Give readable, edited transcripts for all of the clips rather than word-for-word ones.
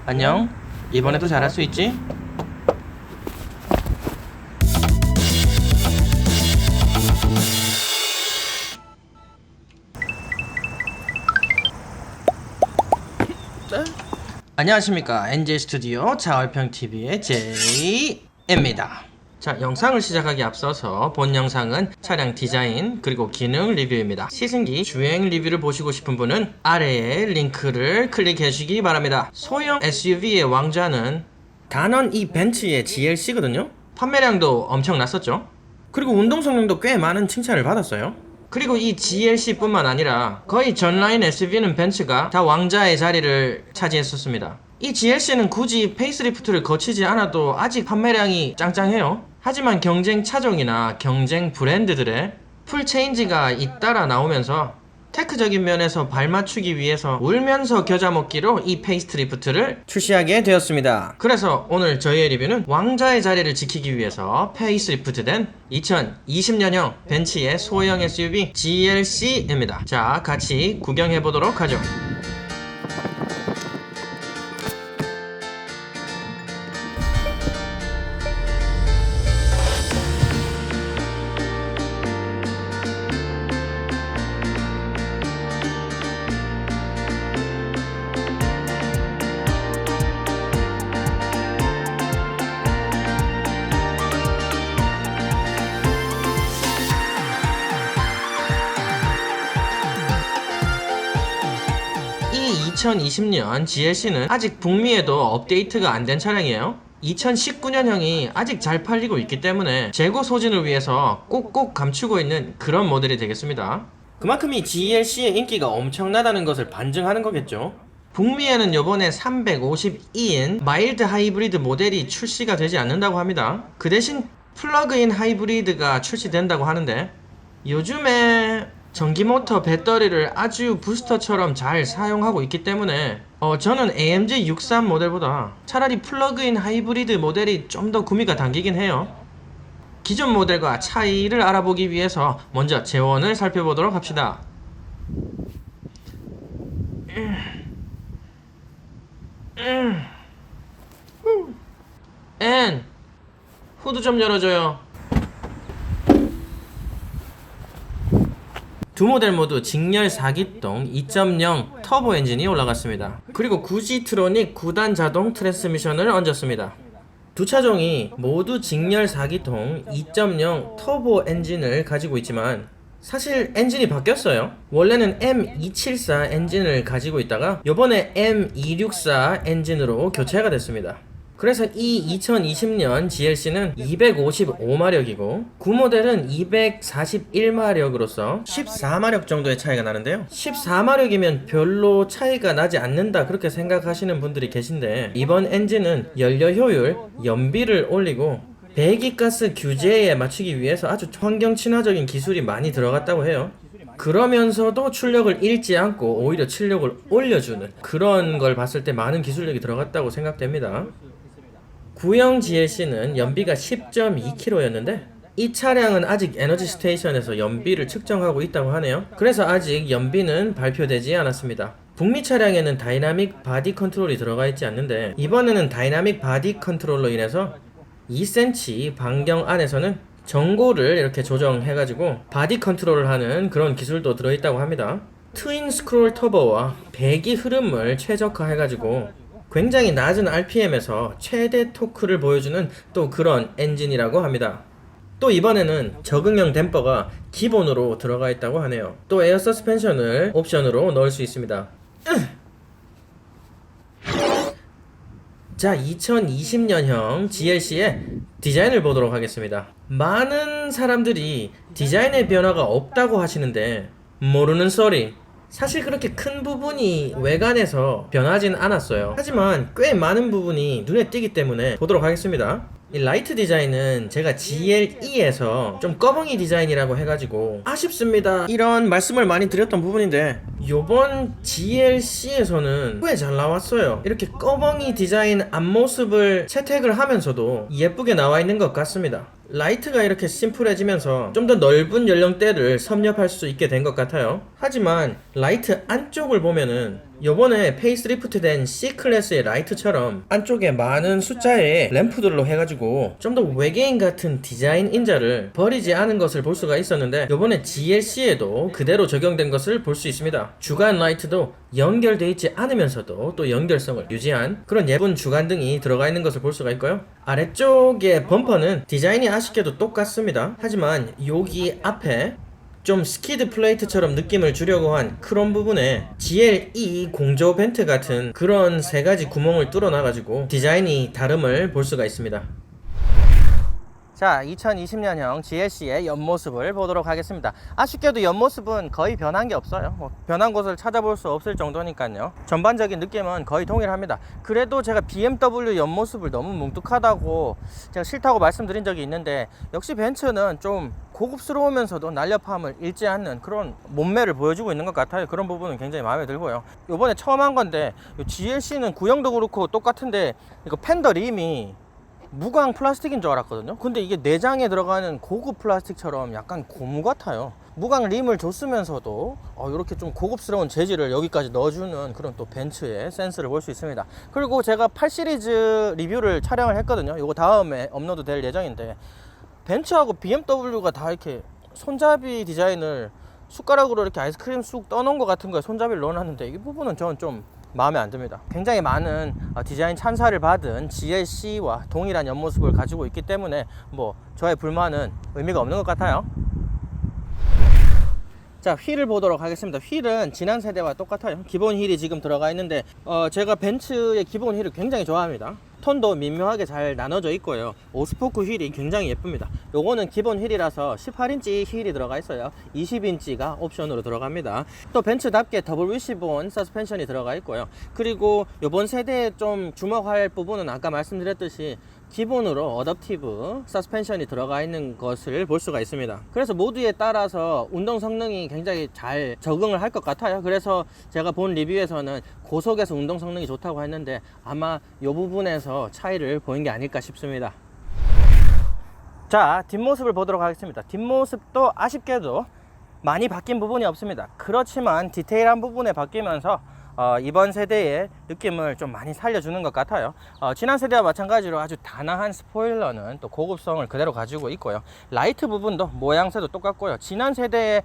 안녕. 이번에도 잘할 수 있지? 안녕하십니까. NJ 스튜디오 자월평TV의 제이입니다. 자, 영상을 시작하기 앞서서 본 영상은 차량 디자인 그리고 기능 리뷰입니다. 시승기 주행 리뷰를 보시고 싶은 분은 아래에 링크를 클릭해 주시기 바랍니다. 소형 SUV의 왕좌는 단원 이 벤츠의 GLC거든요. 판매량도 엄청났었죠. 그리고 운동 성능도 꽤 많은 칭찬을 받았어요. 그리고 이 GLC 뿐만 아니라 거의 전 라인 SUV는 벤츠가 다 왕자의 자리를 차지했었습니다. 이 GLC는 굳이 페이스리프트를 거치지 않아도 아직 판매량이 짱짱해요. 하지만 경쟁 차종이나 경쟁 브랜드들의 풀 체인지가 잇따라 나오면서 테크적인 면에서 발맞추기 위해서 울면서 겨자 먹기로 이 페이스리프트를 출시하게 되었습니다. 그래서 오늘 저희의 리뷰는 왕자의 자리를 지키기 위해서 페이스리프트된 2020년형 벤츠의 소형 SUV GLC입니다. 자, 같이 구경해보도록 하죠. 이 2020년 GLC는 아직 북미에도 업데이트가 안 된 차량이에요. 2019년형이 아직 잘 팔리고 있기 때문에 재고 소진을 위해서 꼭꼭 감추고 있는 그런 모델이 되겠습니다. 그만큼 이 GLC의 인기가 엄청나다는 것을 반증하는 거겠죠. 북미에는 요번에 352인 마일드 하이브리드 모델이 출시가 되지 않는다고 합니다. 그 대신 플러그인 하이브리드가 출시된다고 하는데, 요즘에 전기모터 배터리를 아주 부스터처럼 잘 사용하고 있기 때문에 저는 AMG 63 모델보다 차라리 플러그인 하이브리드 모델이 좀 더 구미가 당기긴 해요. 기존 모델과 차이를 알아보기 위해서 먼저 재원을 살펴보도록 합시다. 앤 후드 좀 열어줘요. 두 모델 모두 직렬 4기동 2.0 터보 엔진이 올라갔습니다. 그리고 구지트로닉 9단 자동 트랜스미션을 얹었습니다. 두 차종이 모두 직렬 4기통 2.0 터보 엔진을 가지고 있지만 사실 엔진이 바뀌었어요. 원래는 M274 엔진을 가지고 있다가 요번에 M264 엔진으로 교체가 됐습니다. 그래서 이 2020년 GLC는 255마력이고 구모델은 241마력으로서 14마력 정도의 차이가 나는데요. 14마력이면 별로 차이가 나지 않는다 그렇게 생각하시는 분들이 계신데, 이번 엔진은 연료 효율, 연비를 올리고 배기가스 규제에 맞추기 위해서 아주 환경 친화적인 기술이 많이 들어갔다고 해요. 그러면서도 출력을 잃지 않고 오히려 출력을 올려주는 그런 걸 봤을 때 많은 기술력이 들어갔다고 생각됩니다. 구형 GLC는 연비가 10.2km였는데 이 차량은 아직 에너지 스테이션에서 연비를 측정하고 있다고 하네요. 그래서 아직 연비는 발표되지 않았습니다. 북미 차량에는 다이나믹 바디 컨트롤이 들어가 있지 않는데, 이번에는 다이나믹 바디 컨트롤로 인해서 2cm 반경 안에서는 전고를 이렇게 조정해가지고 바디 컨트롤을 하는 그런 기술도 들어있다고 합니다. 트윈 스크롤 터보와 배기 흐름을 최적화해가지고 굉장히 낮은 RPM에서 최대 토크를 보여주는 또 그런 엔진이라고 합니다. 또 이번에는 적응형 댐퍼가 기본으로 들어가 있다고 하네요. 또 에어 서스펜션을 옵션으로 넣을 수 있습니다. 자, 2020년형 GLC의 디자인을 보도록 하겠습니다. 많은 사람들이 디자인의 변화가 없다고 하시는데 모르는 소리. 사실 그렇게 큰 부분이 외관에서 변하진 않았어요. 하지만 꽤 많은 부분이 눈에 띄기 때문에 보도록 하겠습니다. 이 라이트 디자인은 제가 GLE에서 좀 꺼벙이 디자인이라고 해가지고 아쉽습니다 이런 말씀을 많이 드렸던 부분인데, 요번 GLC에서는 꽤 잘 나왔어요. 이렇게 꺼벙이 디자인 앞모습을 채택을 하면서도 예쁘게 나와 있는 것 같습니다. 라이트가 이렇게 심플해지면서 좀 더 넓은 연령대를 섭렵할 수 있게 된 것 같아요. 하지만 라이트 안쪽을 보면은 요번에 페이스리프트 된 C클래스의 라이트처럼 안쪽에 많은 숫자의 램프들로 해가지고 좀 더 외계인 같은 디자인 인자를 버리지 않은 것을 볼 수가 있었는데, 요번에 GLC에도 그대로 적용된 것을 볼 수 있습니다. 주간 라이트도 연결되어 있지 않으면서도 또 연결성을 유지한 그런 예쁜 주간등이 들어가 있는 것을 볼 수가 있고요. 아래쪽의 범퍼는 디자인이 아쉽게도 똑같습니다. 하지만 여기 앞에 좀 스키드 플레이트처럼 느낌을 주려고 한 크롬 부분에 GLE 공조 벤트 같은 그런 세 가지 구멍을 뚫어놔가지고 디자인이 다름을 볼 수가 있습니다. 자, 2020년형 GLC의 옆모습을 보도록 하겠습니다. 아쉽게도 옆모습은 거의 변한 게 없어요. 변한 곳을 찾아볼 수 없을 정도니까요. 전반적인 느낌은 거의 동일합니다. 그래도 제가 BMW 옆모습을 너무 뭉툭하다고 제가 싫다고 말씀드린 적이 있는데, 역시 벤츠는 좀 고급스러우면서도 날렵함을 잃지 않는 그런 몸매를 보여주고 있는 것 같아요. 그런 부분은 굉장히 마음에 들고요. 요번에 처음 한 건데, GLC는 구형도 그렇고 똑같은데 이거 팬더 림이 무광 플라스틱인 줄 알았거든요. 근데 이게 내장에 들어가는 고급 플라스틱처럼 약간 고무 같아요. 무광 림을 줬으면서도 이렇게 좀 고급스러운 재질을 여기까지 넣어주는 그런 또 벤츠의 센스를 볼 수 있습니다. 그리고 제가 8 시리즈 리뷰를 촬영을 했거든요. 이거 다음에 업로드 될 예정인데, 벤츠하고 BMW가 다 이렇게 손잡이 디자인을 숟가락으로 이렇게 아이스크림 쑥 떠놓은 것 같은 거에 손잡이를 넣어놨는데, 이 부분은 저는 좀 마음에 안 듭니다. 굉장히 많은 디자인 찬사를 받은 GLC와 동일한 옆모습을 가지고 있기 때문에 저의 불만은 의미가 없는 것 같아요. 자, 휠을 보도록 하겠습니다. 휠은 지난 세대와 똑같아요. 기본 휠이 지금 들어가 있는데 제가 벤츠의 기본 휠을 굉장히 좋아합니다. 톤도 미묘하게 잘 나눠져 있고요. 5스포크 휠이 굉장히 예쁩니다. 요거는 기본 휠이라서 18인치 휠이 들어가 있어요. 20인치가 옵션으로 들어갑니다. 또 벤츠답게 더블 위시본 서스펜션이 들어가 있고요. 그리고 요번 세대에 좀 주목할 부분은 아까 말씀드렸듯이 기본으로 어댑티브 서스펜션이 들어가 있는 것을 볼 수가 있습니다. 그래서 모드에 따라서 운동 성능이 굉장히 잘 적응을 할 것 같아요. 그래서 제가 본 리뷰에서는 고속에서 운동 성능이 좋다고 했는데, 아마 이 부분에서 차이를 보인 게 아닐까 싶습니다. 자, 뒷모습을 보도록 하겠습니다. 뒷모습도 아쉽게도 많이 바뀐 부분이 없습니다. 그렇지만 디테일한 부분에 바뀌면서 이번 세대의 느낌을 좀 많이 살려주는 것 같아요. 지난 세대와 마찬가지로 아주 단아한 스포일러는 또 고급성을 그대로 가지고 있고요. 라이트 부분도 모양새도 똑같고요. 지난 세대의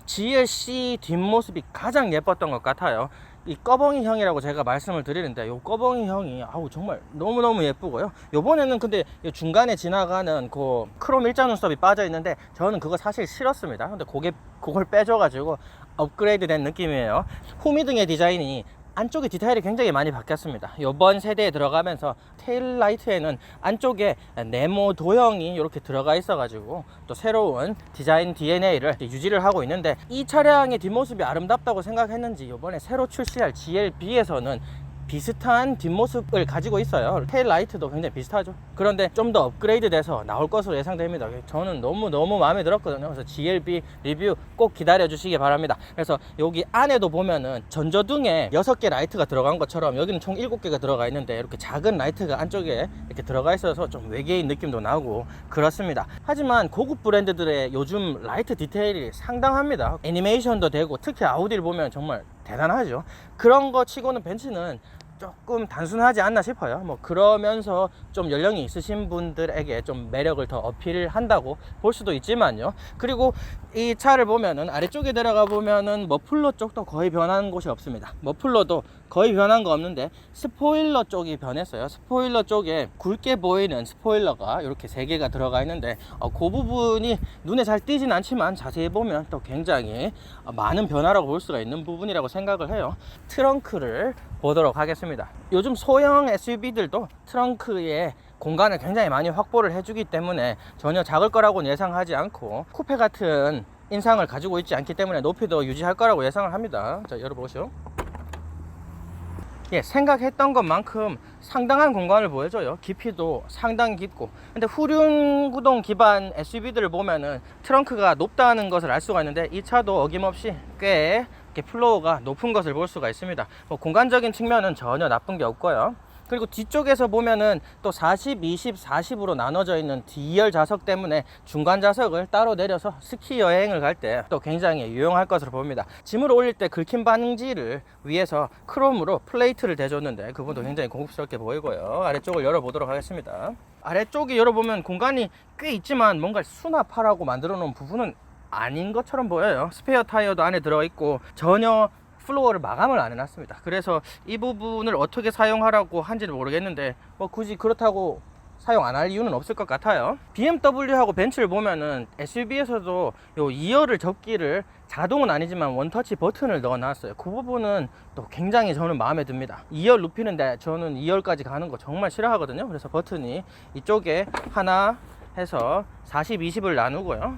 GLC 뒷모습이 가장 예뻤던 것 같아요. 이 꺼벙이형이라고 제가 말씀을 드리는데, 이 꺼벙이형이 정말 너무너무 예쁘고요. 요번에는 근데 중간에 지나가는 그 크롬 일자 눈썹이 빠져 있는데, 저는 그거 사실 싫었습니다. 근데 그걸 빼줘가지고 업그레이드 된 느낌이에요. 후미등의 디자인이 안쪽에 디테일이 굉장히 많이 바뀌었습니다. 이번 세대에 들어가면서 테일 라이트에는 안쪽에 네모 도형이 이렇게 들어가 있어가지고 또 새로운 디자인 DNA를 유지를 하고 있는데, 이 차량의 뒷모습이 아름답다고 생각했는지 이번에 새로 출시할 GLB에서는 비슷한 뒷모습을 가지고 있어요. 테일 라이트도 굉장히 비슷하죠. 그런데 좀 더 업그레이드 돼서 나올 것으로 예상됩니다. 저는 너무 마음에 들었거든요. 그래서 GLB 리뷰 꼭 기다려 주시기 바랍니다. 그래서 여기 안에도 보면은 전조등에 6개 라이트가 들어간 것처럼 여기는 총 7개가 들어가 있는데, 이렇게 작은 라이트가 안쪽에 이렇게 들어가 있어서 좀 외계인 느낌도 나고 그렇습니다. 하지만 고급 브랜드들의 요즘 라이트 디테일이 상당합니다. 애니메이션도 되고, 특히 아우디를 보면 정말 대단하죠. 그런 거 치고는 벤츠는 조금 단순하지 않나 싶어요. 그러면서 좀 연령이 있으신 분들에게 좀 매력을 더 어필을 한다고 볼 수도 있지만요. 그리고 이 차를 보면은 아래쪽에 들어가 보면은 머플러 쪽도 거의 변한 곳이 없습니다. 머플러도 거의 변한 거 없는데, 스포일러 쪽이 변했어요. 스포일러 쪽에 굵게 보이는 스포일러가 이렇게 3개가 들어가 있는데, 그 부분이 눈에 잘 띄진 않지만 자세히 보면 또 굉장히 많은 변화라고 볼 수가 있는 부분이라고 생각을 해요. 트렁크를 보도록 하겠습니다. 요즘 소형 SUV들도 트렁크에 공간을 굉장히 많이 확보를 해주기 때문에 전혀 작을 거라고는 예상하지 않고, 쿠페 같은 인상을 가지고 있지 않기 때문에 높이도 유지할 거라고 예상을 합니다. 자, 열어보시죠. 생각했던 것만큼 상당한 공간을 보여줘요. 깊이도 상당히 깊고. 근데 후륜구동 기반 SUV들을 보면은 트렁크가 높다는 것을 알 수가 있는데, 이 차도 어김없이 꽤 플로어가 높은 것을 볼 수가 있습니다. 공간적인 측면은 전혀 나쁜 게 없고요. 그리고 뒤쪽에서 보면은 또 40, 20, 40으로 나눠져 있는 D열 좌석 때문에 중간 좌석을 따로 내려서 스키 여행을 갈 때 또 굉장히 유용할 것으로 봅니다. 짐을 올릴 때 긁힘 방지를 위해서 크롬으로 플레이트를 대줬는데 그분도 굉장히 고급스럽게 보이고요. 아래쪽을 열어보도록 하겠습니다. 아래쪽이 열어보면 공간이 꽤 있지만 뭔가 수납하라고 만들어 놓은 부분은 아닌 것처럼 보여요. 스페어 타이어도 안에 들어있고 전혀 플로어를 마감을 안 해놨습니다. 그래서 이 부분을 어떻게 사용하라고 한지는 모르겠는데 뭐 굳이 그렇다고 사용 안 할 이유는 없을 것 같아요. BMW하고 벤츠를 보면은 SUV에서도 요 2열을 접기를 자동은 아니지만 원터치 버튼을 넣어놨어요. 그 부분은 또 굉장히 저는 마음에 듭니다. 2열 눕히는데 저는 2열까지 가는 거 정말 싫어하거든요. 그래서 버튼이 이쪽에 하나 해서 40, 20을 나누고요.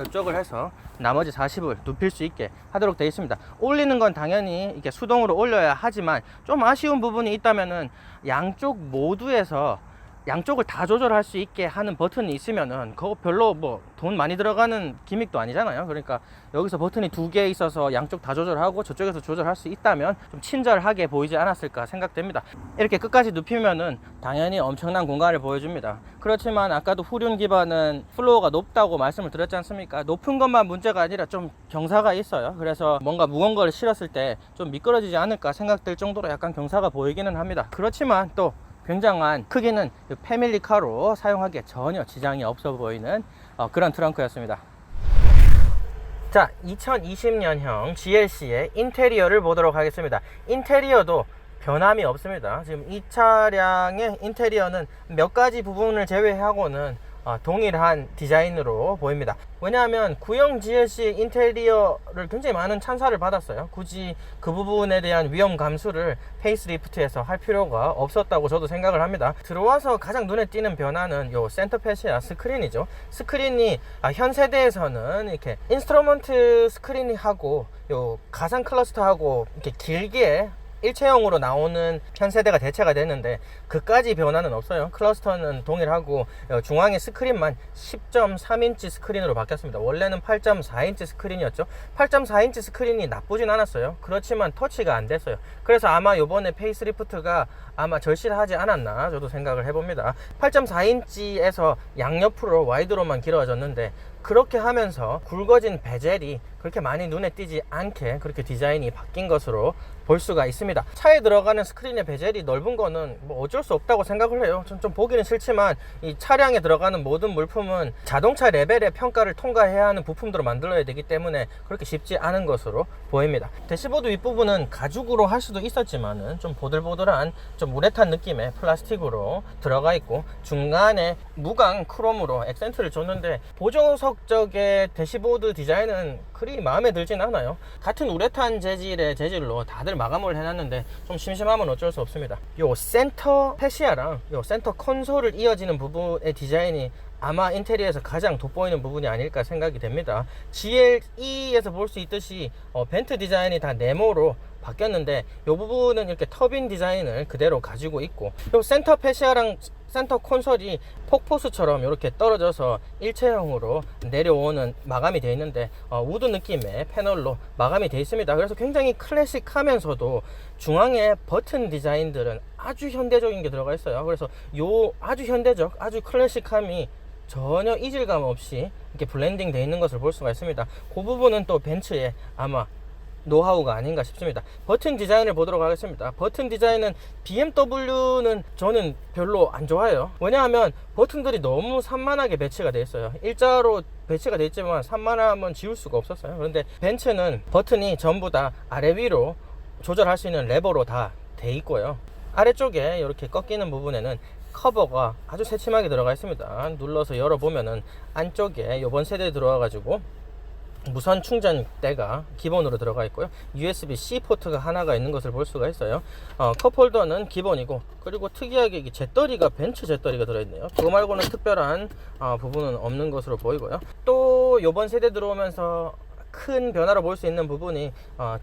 이쪽을 해서 나머지 40을 눕힐 수 있게 하도록 되어 있습니다. 올리는 건 당연히 이렇게 수동으로 올려야 하지만 좀 아쉬운 부분이 있다면은 양쪽 모두에서 양쪽을 다 조절할 수 있게 하는 버튼이 있으면은 그거 별로 뭐 돈 많이 들어가는 기믹도 아니잖아요. 그러니까 여기서 버튼이 2개 있어서 양쪽 다 조절하고 저쪽에서 조절할 수 있다면 좀 친절하게 보이지 않았을까 생각됩니다. 이렇게 끝까지 눕히면은 당연히 엄청난 공간을 보여줍니다. 그렇지만 아까도 후륜 기반은 플로어가 높다고 말씀을 드렸지 않습니까? 높은 것만 문제가 아니라 좀 경사가 있어요. 그래서 뭔가 무거운 걸 실었을 때 좀 미끄러지지 않을까 생각될 정도로 약간 경사가 보이기는 합니다. 그렇지만 또 굉장한 크기는 패밀리카로 사용하기에 전혀 지장이 없어 보이는 그런 트렁크였습니다. 자, 2020년형 GLC의 인테리어를 보도록 하겠습니다. 인테리어도 변함이 없습니다. 지금 이 차량의 인테리어는 몇 가지 부분을 제외하고는 동일한 디자인으로 보입니다. 왜냐하면 구형 GLC 인테리어를 굉장히 많은 찬사를 받았어요. 굳이 그 부분에 대한 위험 감수를 페이스리프트에서 할 필요가 없었다고 저도 생각을 합니다. 들어와서 가장 눈에 띄는 변화는 요 센터 패시아 스크린이죠. 스크린이 현 세대에서는 이렇게 인스트루먼트 스크린이 하고 요 가상 클러스터하고 이렇게 길게 일체형으로 나오는 현 세대가 대체가 됐는데 그까지 변화는 없어요. 클러스터는 동일하고 중앙의 스크린만 10.3인치 스크린으로 바뀌었습니다. 원래는 8.4인치 스크린이었죠. 8.4인치 스크린이 나쁘진 않았어요. 그렇지만 터치가 안 됐어요. 그래서 아마 요번에 페이스리프트가 아마 절실하지 않았나 저도 생각을 해봅니다. 8.4인치에서 양옆으로 와이드로만 길어졌는데 그렇게 하면서 굵어진 베젤이 그렇게 많이 눈에 띄지 않게 그렇게 디자인이 바뀐 것으로 볼 수가 있습니다. 차에 들어가는 스크린의 베젤이 넓은 거는 뭐 어쩔 수 없다고 생각을 해요. 좀 보기는 싫지만 이 차량에 들어가는 모든 물품은 자동차 레벨의 평가를 통과해야 하는 부품들로 만들어야 되기 때문에 그렇게 쉽지 않은 것으로 보입니다. 대시보드 윗부분은 가죽으로 할 수도 있었지만은 좀 보들보들한 좀 우레탄 느낌의 플라스틱으로 들어가 있고 중간에 무광 크롬으로 액센트를 줬는데 보조석 쪽의 대시보드 디자인은 그리 마음에 들진 않아요. 같은 우레탄 재질의 재질로 다들 마감을 해놨는데 좀 심심하면 어쩔 수 없습니다. 요 센터 패시아랑 요 센터 콘솔을 이어지는 부분의 디자인이 아마 인테리어에서 가장 돋보이는 부분이 아닐까 생각이 됩니다. GLE에서 볼 수 있듯이 벤트 디자인이 다 네모로 바뀌었는데 이 부분은 이렇게 터빈 디자인을 그대로 가지고 있고 요 센터 패시아랑 센터 콘솔이 폭포수처럼 이렇게 떨어져서 일체형으로 내려오는 마감이 되어 있는데 우드 느낌의 패널로 마감이 되어 있습니다. 그래서 굉장히 클래식하면서도 중앙에 버튼 디자인들은 아주 현대적인 게 들어가 있어요. 그래서 요 아주 현대적 아주 클래식함이 전혀 이질감 없이 이렇게 블렌딩 되어 있는 것을 볼 수가 있습니다. 그 부분은 또 벤츠의 아마 노하우가 아닌가 싶습니다. 버튼 디자인을 보도록 하겠습니다. 버튼 디자인은 BMW는 저는 별로 안 좋아해요. 왜냐하면 버튼들이 너무 산만하게 배치가 되어 있어요. 일자로 배치가 되어 있지만 산만하면 지울 수가 없었어요. 그런데 벤츠는 버튼이 전부 다 아래 위로 조절할 수 있는 레버로 다 돼 있고요. 아래쪽에 이렇게 꺾이는 부분에는 커버가 아주 새침하게 들어가 있습니다. 눌러서 열어보면은 안쪽에 이번 세대에 들어와 가지고 무선 충전대가 기본으로 들어가 있고요. USB-C 포트가 하나가 있는 것을 볼 수가 있어요. 컵홀더는 기본이고 그리고 특이하게 이 잿더리가 벤츠 잿더리가 들어있네요. 그거 말고는 특별한 부분은 없는 것으로 보이고요. 또 이번 세대 들어오면서 큰 변화로 볼 수 있는 부분이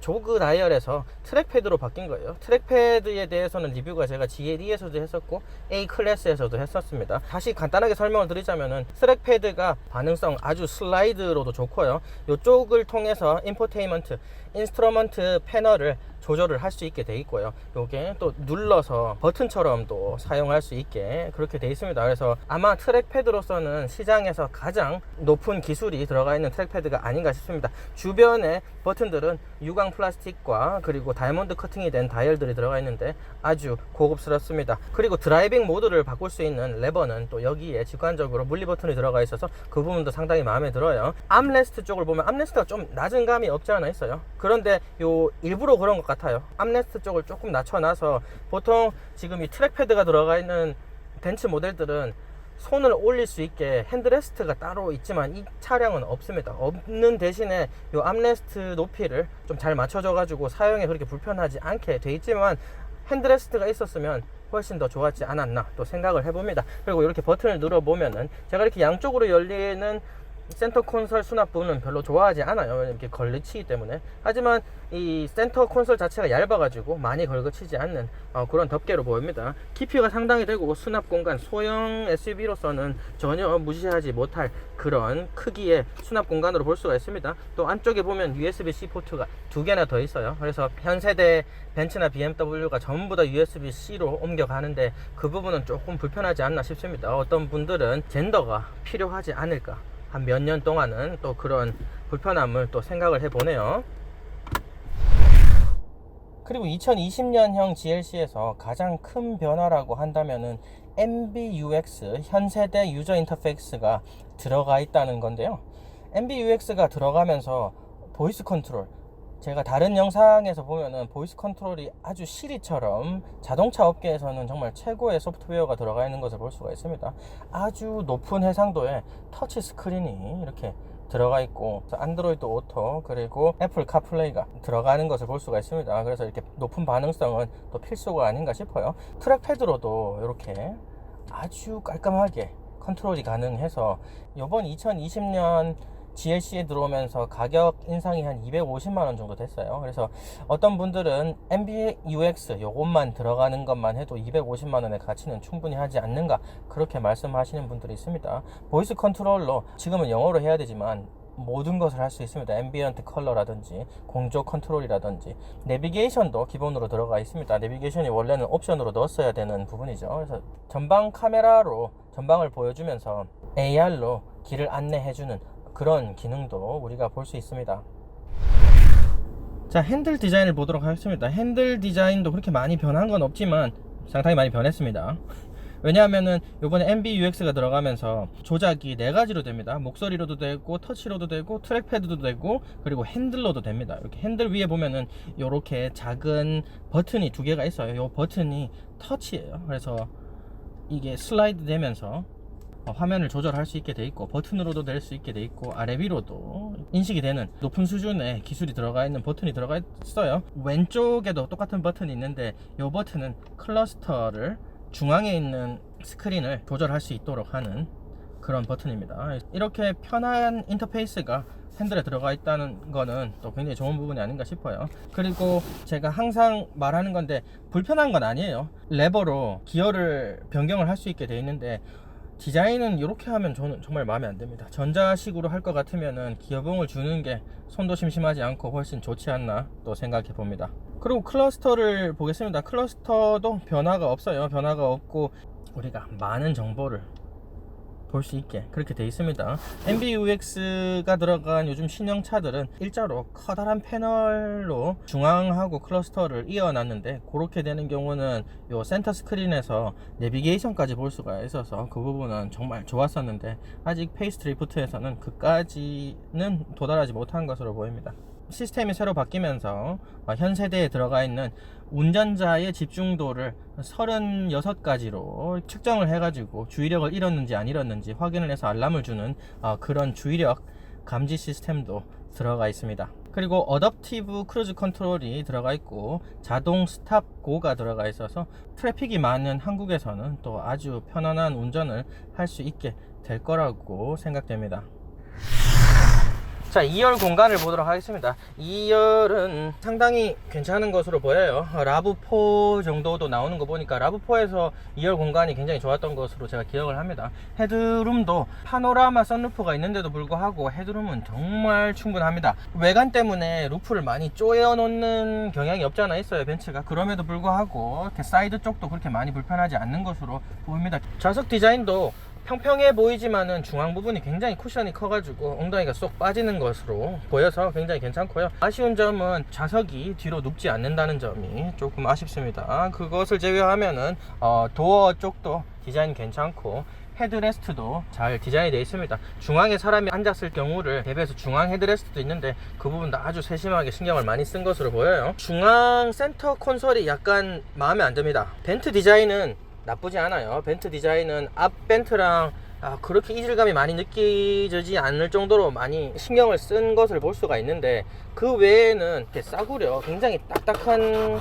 조그 다이얼에서 트랙패드로 바뀐 거예요. 트랙패드에 대해서는 리뷰가 제가 GLE에서도 했었고 A 클래스에서도 했었습니다. 다시 간단하게 설명을 드리자면은 트랙패드가 반응성 아주 슬라이드로도 좋고요. 이쪽을 통해서 인포테인먼트 인스트루먼트 패널을 조절을 할 수 있게 돼 있고요. 요게 또 눌러서 버튼처럼 또 사용할 수 있게 그렇게 돼 있습니다. 그래서 아마 트랙패드로서는 시장에서 가장 높은 기술이 들어가 있는 트랙패드가 아닌가 싶습니다. 주변에 버튼들은 유광 플라스틱과 그리고 다이아몬드 커팅이 된 다이얼들이 들어가 있는데 아주 고급스럽습니다. 그리고 드라이빙 모드를 바꿀 수 있는 레버는 또 여기에 직관적으로 물리 버튼이 들어가 있어서 그 부분도 상당히 마음에 들어요. 암레스트 쪽을 보면 암레스트가 좀 낮은 감이 없지 않아 있어요. 그런데 요 일부러 그런 것 같아요. 암레스트 쪽을 조금 낮춰놔서 보통 지금 이 트랙패드가 들어가 있는 벤츠 모델들은 손을 올릴 수 있게 핸드레스트가 따로 있지만 이 차량은 없습니다. 없는 대신에 이 암레스트 높이를 좀 잘 맞춰줘 가지고 사용에 그렇게 불편하지 않게 돼 있지만 핸드레스트가 있었으면 훨씬 더 좋았지 않았나 또 생각을 해봅니다. 그리고 이렇게 버튼을 눌러보면은 제가 이렇게 양쪽으로 열리는 센터 콘솔 수납 부분은 별로 좋아하지 않아요. 이렇게 걸리치기 때문에. 하지만 이 센터 콘솔 자체가 얇아가지고 많이 걸거치지 않는 그런 덮개로 보입니다. 깊이가 상당히 되고 수납 공간, 소형 SUV로서는 전혀 무시하지 못할 그런 크기의 수납 공간으로 볼 수가 있습니다. 또 안쪽에 보면 USB-C 포트가 2개나 더 있어요. 그래서 현 세대 벤츠나 BMW가 전부 다 USB-C로 옮겨가는데 그 부분은 조금 불편하지 않나 싶습니다. 어떤 분들은 젠더가 필요하지 않을까, 한 몇 년 동안은 또 그런 불편함을 또 생각을 해보네요. 그리고 2020년형 GLC에서 가장 큰 변화라고 한다면은 MBUX, 현세대 유저 인터페이스가 들어가 있다는 건데요. MBUX가 들어가면서 보이스 컨트롤, 제가 다른 영상에서 보면은 보이스 컨트롤이 아주 시리처럼 자동차 업계에서는 정말 최고의 소프트웨어가 들어가 있는 것을 볼 수가 있습니다. 아주 높은 해상도의 터치 스크린이 이렇게 들어가 있고 안드로이드 오토 그리고 애플 카플레이가 들어가는 것을 볼 수가 있습니다. 그래서 이렇게 높은 반응성은 또 필수가 아닌가 싶어요. 트랙패드로도 이렇게 아주 깔끔하게 컨트롤이 가능해서 이번 2020년 GLC에 들어오면서 가격 인상이 한 250만원 정도 됐어요. 그래서 어떤 분들은 MBUX 요것만 들어가는 것만 해도 250만원의 가치는 충분히 하지 않는가, 그렇게 말씀하시는 분들이 있습니다. 보이스 컨트롤로 지금은 영어로 해야 되지만 모든 것을 할 수 있습니다. 앰비언트 컬러라든지 공조 컨트롤이라든지 내비게이션도 기본으로 들어가 있습니다. 내비게이션이 원래는 옵션으로 넣었어야 되는 부분이죠. 그래서 전방 카메라로 전방을 보여주면서 AR로 길을 안내해주는 그런 기능도 우리가 볼 수 있습니다. 자, 핸들 디자인을 보도록 하겠습니다. 핸들 디자인도 그렇게 많이 변한 건 없지만 상당히 많이 변했습니다. 왜냐하면은 요번에 MBUX가 들어가면서 조작이 4가지로 됩니다. 목소리로도 되고 터치로도 되고 트랙패드도 되고 그리고 핸들로도 됩니다. 이렇게 핸들 위에 보면은 요렇게 작은 버튼이 2개가 있어요. 요 버튼이 터치예요. 그래서 이게 슬라이드 되면서 화면을 조절할 수 있게 돼 있고 버튼으로도 될 수 있게 돼 있고 아래 위로도 인식이 되는 높은 수준의 기술이 들어가 있는 버튼이 들어가 있어요. 왼쪽에도 똑같은 버튼이 있는데 이 버튼은 클러스터를 중앙에 있는 스크린을 조절할 수 있도록 하는 그런 버튼입니다. 이렇게 편한 인터페이스가 핸들에 들어가 있다는 거는 또 굉장히 좋은 부분이 아닌가 싶어요. 그리고 제가 항상 말하는 건데 불편한 건 아니에요. 레버로 기어를 변경을 할 수 있게 돼 있는데 디자인은 이렇게 하면 저는 정말 마음에 안 듭니다. 전자식으로 할 것 같으면은 기어봉을 주는 게 손도 심심하지 않고 훨씬 좋지 않나 또 생각해 봅니다. 그리고 클러스터를 보겠습니다. 클러스터도 변화가 없어요. 변화가 없고 우리가 많은 정보를 볼 수 있게 그렇게 돼 있습니다. MBUX가 들어간 요즘 신형 차들은 일자로 커다란 패널로 중앙하고 클러스터를 이어놨는데 그렇게 되는 경우는 요 센터 스크린에서 내비게이션까지 볼 수가 있어서 그 부분은 정말 좋았었는데 아직 페이스트리프트에서는 그까지는 도달하지 못한 것으로 보입니다. 시스템이 새로 바뀌면서 현 세대에 들어가 있는 운전자의 집중도를 36가지로 측정을 해가지고 주의력을 잃었는지 안 잃었는지 확인을 해서 알람을 주는 그런 주의력 감지 시스템도 들어가 있습니다. 그리고 어댑티브 크루즈 컨트롤이 들어가 있고 자동 스탑 고가 들어가 있어서 트래픽이 많은 한국에서는 또 아주 편안한 운전을 할 수 있게 될 거라고 생각됩니다. 자, 2열 공간을 보도록 하겠습니다. 2열은 상당히 괜찮은 것으로 보여요. 라브4 정도도 나오는 거 보니까 라브4에서 2열 공간이 굉장히 좋았던 것으로 제가 기억을 합니다. 헤드룸도 파노라마 선루프가 있는데도 불구하고 헤드룸은 정말 충분합니다. 외관 때문에 루프를 많이 조여 놓는 경향이 없지 않아 있어요, 벤츠가. 그럼에도 불구하고 이렇게 사이드 쪽도 그렇게 많이 불편하지 않는 것으로 보입니다. 좌석 디자인도 평평해 보이지만은 중앙 부분이 굉장히 쿠션이 커가지고 엉덩이가 쏙 빠지는 것으로 보여서 굉장히 괜찮고요. 아쉬운 점은 좌석이 뒤로 눕지 않는다는 점이 조금 아쉽습니다. 그것을 제외하면은 도어 쪽도 디자인 괜찮고 헤드레스트도 잘 디자인이 되어 있습니다. 중앙에 사람이 앉았을 경우를 대비해서 중앙 헤드레스트도 있는데 그 부분도 아주 세심하게 신경을 많이 쓴 것으로 보여요. 중앙 센터 콘솔이 약간 마음에 안 듭니다. 벤트 디자인은 나쁘지 않아요. 벤트 디자인은 앞 벤트랑 그렇게 이질감이 많이 느껴지지 않을 정도로 많이 신경을 쓴 것을 볼 수가 있는데, 그 외에는 이렇게 싸구려 굉장히 딱딱한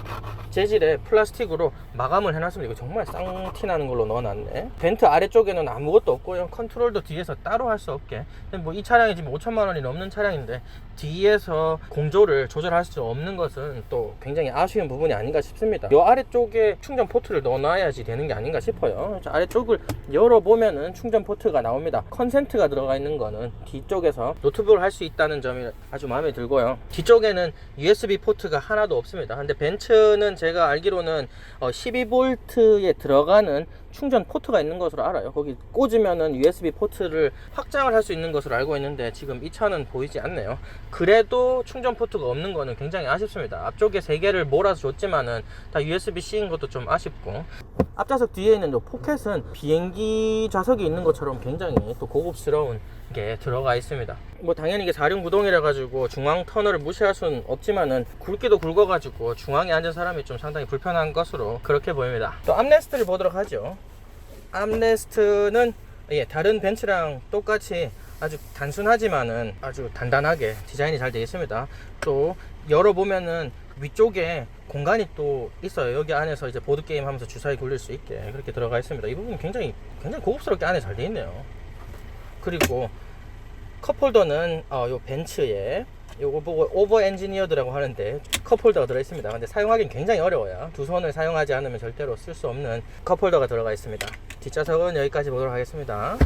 재질의 플라스틱으로 마감을 해놨습니다. 이거 정말 쌍티 나는 걸로 넣어놨네. 벤트 아래쪽에는 아무것도 없고요. 컨트롤도 뒤에서 따로 할 수 없게. 뭐 이 차량이 지금 5천만 원이 넘는 차량인데 뒤에서 공조를 조절할 수 없는 것은 또 굉장히 아쉬운 부분이 아닌가 싶습니다. 이 아래쪽에 충전 포트를 넣어놔야지 되는 게 아닌가 싶어요. 아래쪽을 열어보면은 충전 포트가 나옵니다. 컨센트가 들어가 있는 거는 뒤쪽에서 노트북을 할 수 있다는 점이 아주 마음에 들고요. 뒤쪽에는 USB 포트가 하나도 없습니다. 근데 벤츠는 제가 알기로는 12V에 들어가는 충전 포트가 있는 것으로 알아요. 거기 꽂으면은 USB 포트를 확장을 할 수 있는 것으로 알고 있는데 지금 이 차는 보이지 않네요. 그래도 충전 포트가 없는 거는 굉장히 아쉽습니다. 앞쪽에 3개를 몰아서 줬지만은 다 USB-C인 것도 좀 아쉽고, 앞좌석 뒤에 있는 이 포켓은 비행기 좌석이 있는 것처럼 굉장히 또 고급스러운 게 들어가 있습니다. 뭐 당연히 이게 4륜 구동이라 가지고 중앙 터널을 무시할 수는 없지만은 굵기도 굵어 가지고 중앙에 앉은 사람이 좀 상당히 불편한 것으로 그렇게 보입니다. 또 암레스트를 보도록 하죠. 암레스트는 다른 벤츠랑 똑같이 아주 단순하지만은 아주 단단하게 디자인이 잘 되어 있습니다. 또 열어보면은 위쪽에 공간이 또 있어요. 여기 안에서 이제 보드게임 하면서 주사위 굴릴 수 있게 그렇게 들어가 있습니다. 이 부분 굉장히 고급스럽게 안에 잘 되어 있네요. 그리고 컵홀더는 요 벤츠에 요거 보고 오버 엔지니어드라고 하는데 컵홀더가 들어있습니다. 근데 사용하기는 굉장히 어려워요. 두 손을 사용하지 않으면 절대로 쓸 수 없는 컵홀더가 들어가 있습니다. 뒷좌석은 여기까지 보도록 하겠습니다.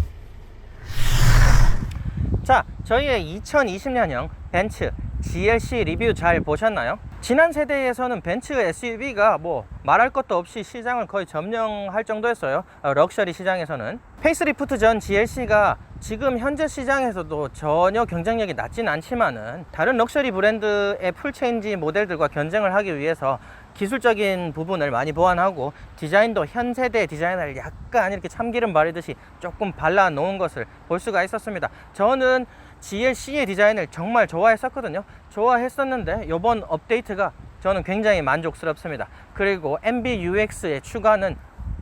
자, 저희의 2020년형 벤츠 GLC 리뷰 잘 보셨나요? 지난 세대에서는 벤츠 SUV가 뭐 말할 것도 없이 시장을 거의 점령할 정도였어요. 럭셔리 시장에서는. 페이스리프트 전 GLC가 지금 현재 시장에서도 전혀 경쟁력이 낮진 않지만은 다른 럭셔리 브랜드의 풀체인지 모델들과 견쟁을 하기 위해서 기술적인 부분을 많이 보완하고 디자인도 현 세대 디자인을 약간 이렇게 참기름 바르듯이 조금 발라 놓은 것을 볼 수가 있었습니다. 저는 GLC의 디자인을 정말 좋아했었거든요. 좋아했었는데 이번 업데이트가 저는 굉장히 만족스럽습니다. 그리고 MBUX의 추가는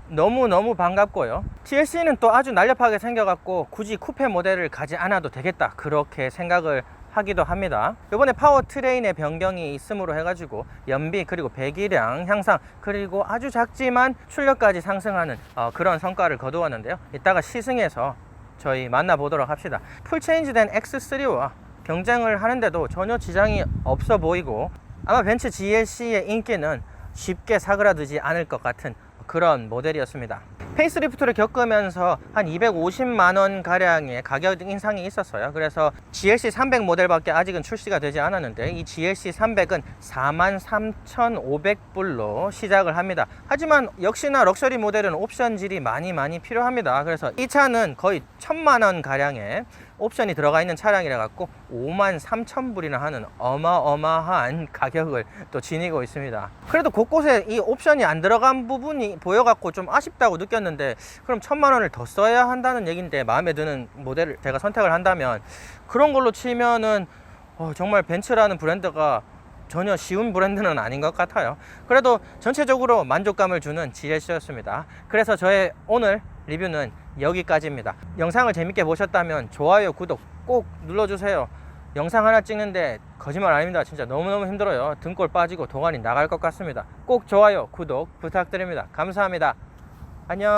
너무너무 반갑고요. GLC는 또 아주 날렵하게 생겨갖고 굳이 쿠페 모델을 가지 않아도 되겠다, 그렇게 생각을 하기도 합니다. 이번에 파워트레인의 변경이 있음으로 해가지고 연비 그리고 배기량 향상 그리고 아주 작지만 출력까지 상승하는 그런 성과를 거두었는데요. 이따가 시승해서 저희 만나보도록 합시다. 풀체인지된 X3와 경쟁을 하는데도 전혀 지장이 없어 보이고 아마 벤츠 GLC의 인기는 쉽게 사그라들지 않을 것 같은 그런 모델이었습니다. 페이스리프트를 겪으면서 한 250만원 가량의 가격 인상이 있었어요. 그래서 GLC 300 모델밖에 아직은 출시가 되지 않았는데 이 GLC 300은 43,500불로 시작을 합니다. 하지만 역시나 럭셔리 모델은 옵션질이 많이 필요합니다. 그래서 이 차는 거의 1,000만원 가량의 옵션이 들어가 있는 차량이라 갖고 53,000불이나 하는 어마어마한 가격을 또 지니고 있습니다. 그래도 곳곳에 이 옵션이 안 들어간 부분이 보여 갖고 좀 아쉽다고 느꼈는데, 그럼 1,000만원을 더 써야 한다는 얘기인데 마음에 드는 모델을 제가 선택을 한다면 그런 걸로 치면은 정말 벤츠라는 브랜드가 전혀 쉬운 브랜드는 아닌 것 같아요. 그래도 전체적으로 만족감을 주는 GLC였습니다. 그래서 저의 오늘 리뷰는 여기까지입니다. 영상을 재밌게 보셨다면 좋아요, 구독 꼭 눌러주세요. 영상 하나 찍는데 거짓말 아닙니다. 진짜 너무너무 힘들어요. 등골 빠지고 동안이 나갈 것 같습니다. 꼭 좋아요, 구독 부탁드립니다. 감사합니다. 안녕.